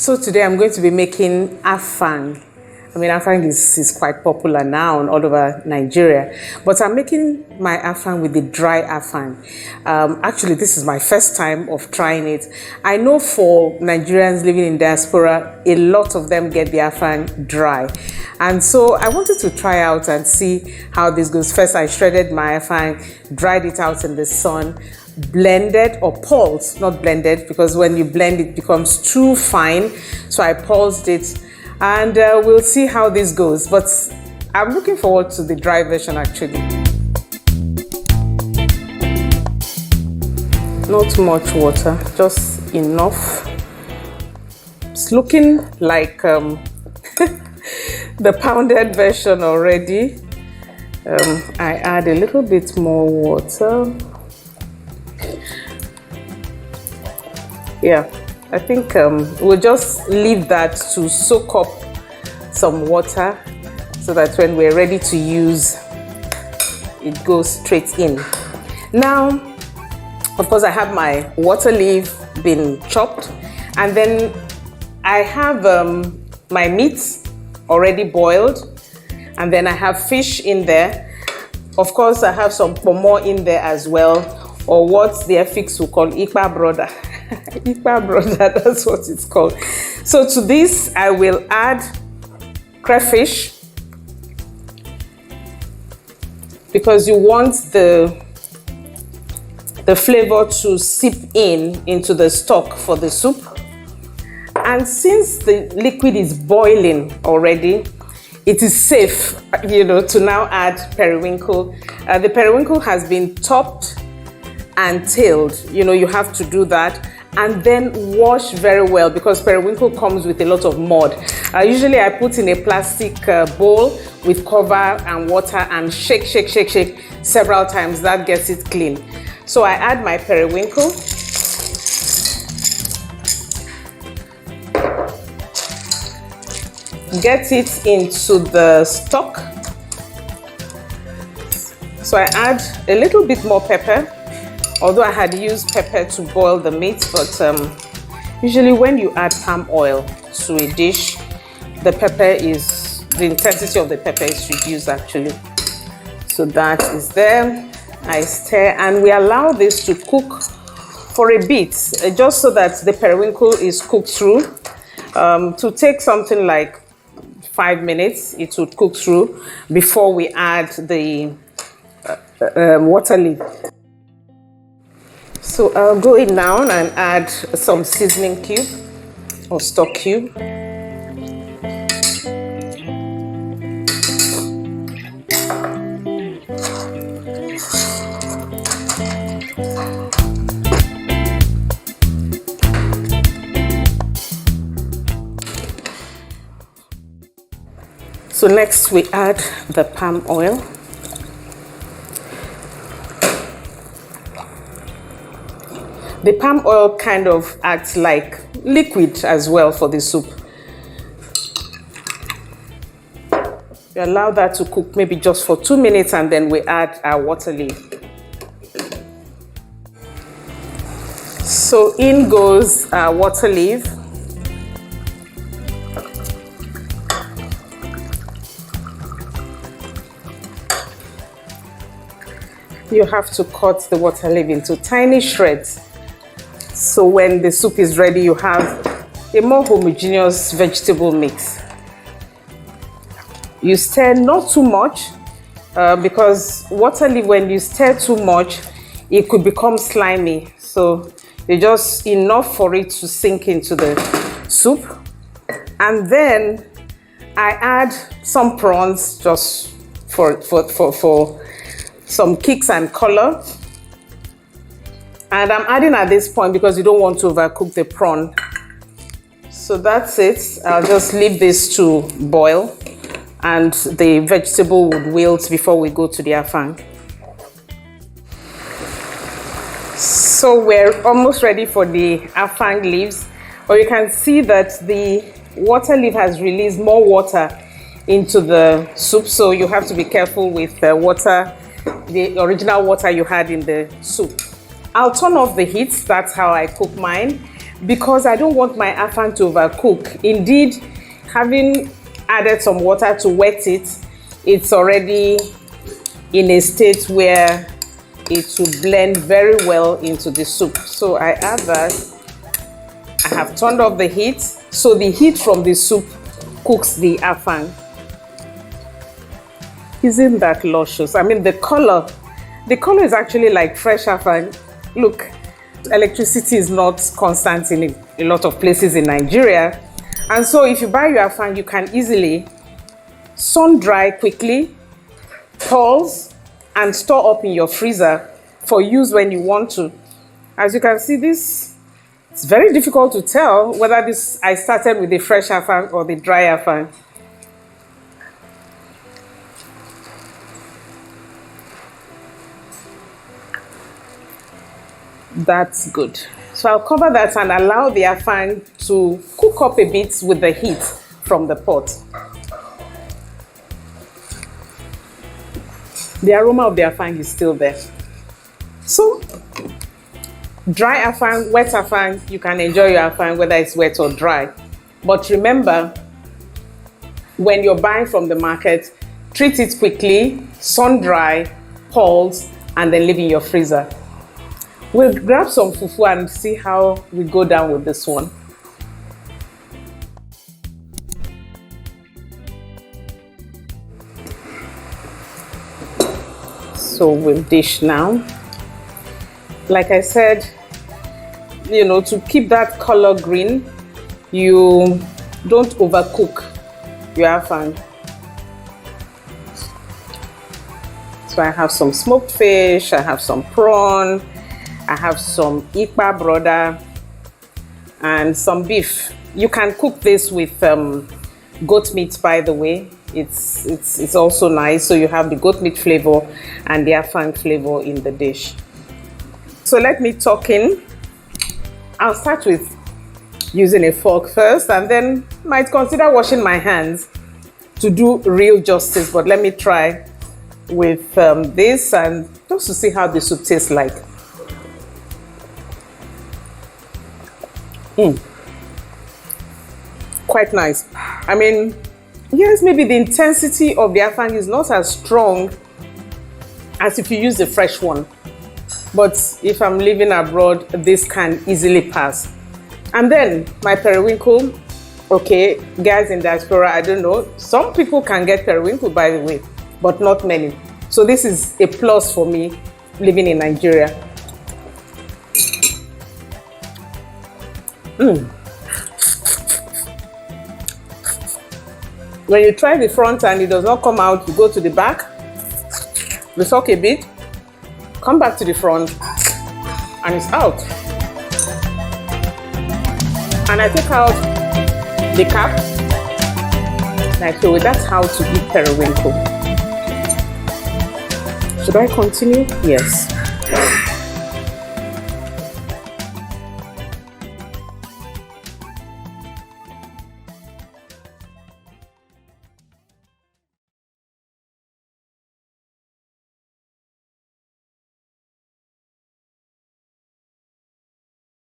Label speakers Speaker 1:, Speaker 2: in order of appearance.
Speaker 1: So today I'm going to be making afang. I mean, afang is quite popular now all over Nigeria, but I'm making my afang with the dry afang. Actually, this is my first time of trying it. I know for Nigerians living in diaspora, a lot of them get the afang dry. And so I wanted to try out and see how this goes. First, I shredded my afang, dried it out in the sun, blended or pulsed, not blended, because when you blend it becomes too fine. So I pulsed it, and we'll see how this goes. But I'm looking forward to the dry version actually. Not much water, just enough. It's looking like the pounded version already. I add a little bit more water. Yeah, I think we'll just leave that to soak up some water so that when we're ready to use, it goes straight in. Now, of course, I have my water leaf been chopped, and then I have my meat already boiled, and then I have fish in there. Of course, I have some pomo in there as well, or what the Efiks will call Ikpa brother. Ikpa brother, that's what it's called. So to this, I will add crayfish, because you want the flavor to seep into the stock for the soup. And since the liquid is boiling already, it is safe, to now add periwinkle. The periwinkle has been topped and tailed. You have to do that, and then wash very well, because periwinkle comes with a lot of mud. Usually I put in a plastic bowl with cover and water and shake several times. That gets it clean. So I add my periwinkle. Get it into the stock. So I add a little bit more pepper, although I had used pepper to boil the meat, but usually when you add palm oil to a dish, the intensity of the pepper is reduced actually. So that is there. I stir, and we allow this to cook for a bit, just so that the periwinkle is cooked through. To take something like 5 minutes, it would cook through before we add the water leaf. So I'll go in now and add some seasoning cube or stock cube. So next we add the palm oil. The palm oil kind of acts like liquid as well for the soup. We allow that to cook maybe just for 2 minutes, and then we add our water leaf. So in goes our water leaf. You have to cut the water leaf into tiny shreds. So when the soup is ready, you have a more homogeneous vegetable mix. You stir not too much, because water leaf, when you stir too much, it could become slimy. So it's just enough for it to sink into the soup. And then I add some prawns just for some kicks and color. And I'm adding at this point because you don't want to overcook the prawn. So that's it. I'll just leave this to boil, and the vegetable would wilt before we go to the afang. So we're almost ready for the afang leaves. But you can see that the water leaf has released more water into the soup, so you have to be careful with the water, the original water you had in the soup. I'll turn off the heat. That's how I cook mine. because I don't want my afang to overcook. Indeed, having added some water to wet it, it's already in a state where it will blend very well into the soup. So I add that. I have turned off the heat, so the heat from the soup cooks the afang. Isn't that luscious? I mean, the color is actually like fresh afang. Look, electricity is not constant in a lot of places in Nigeria, and so if you buy your afang, you can easily sun dry quickly, pulse, and store up in your freezer for use when you want to. As you can see, this, it's very difficult to tell whether I started with the fresh afang or the dry afang. That's good. So I'll cover that and allow the afang to cook up a bit with the heat from the pot. The aroma of the afang is still there. So, dry afang, wet afang, you can enjoy your afang whether it's wet or dry. But remember, when you're buying from the market, treat it quickly, sun dry, pulse, and then leave in your freezer. We'll grab some fufu and see how we go down with this one. So we'll dish now. Like I said, you know, to keep that color green, you don't overcook your afang. So I have some smoked fish, I have some prawn, I have some ikpa broda, and some beef. You can cook this with goat meat, by the way. It's also nice. So you have the goat meat flavor and the afang flavor in the dish. So let me tuck in. I'll start with using a fork first, and then might consider washing my hands to do real justice. But let me try with this, and just to see how the soup tastes like. Quite nice. I mean, yes, maybe the intensity of the afang is not as strong as if you use the fresh one. But if I'm living abroad, this can easily pass. And then my periwinkle. Okay, guys in diaspora, I don't know. Some people can get periwinkle, by the way, but not many. So this is a plus for me living in Nigeria. When you try the front and it does not come out, you go to the back, you soak a bit, come back to the front, and it's out. And I take out the cap, like so. That's how to eat periwinkle. Should I continue? Yes.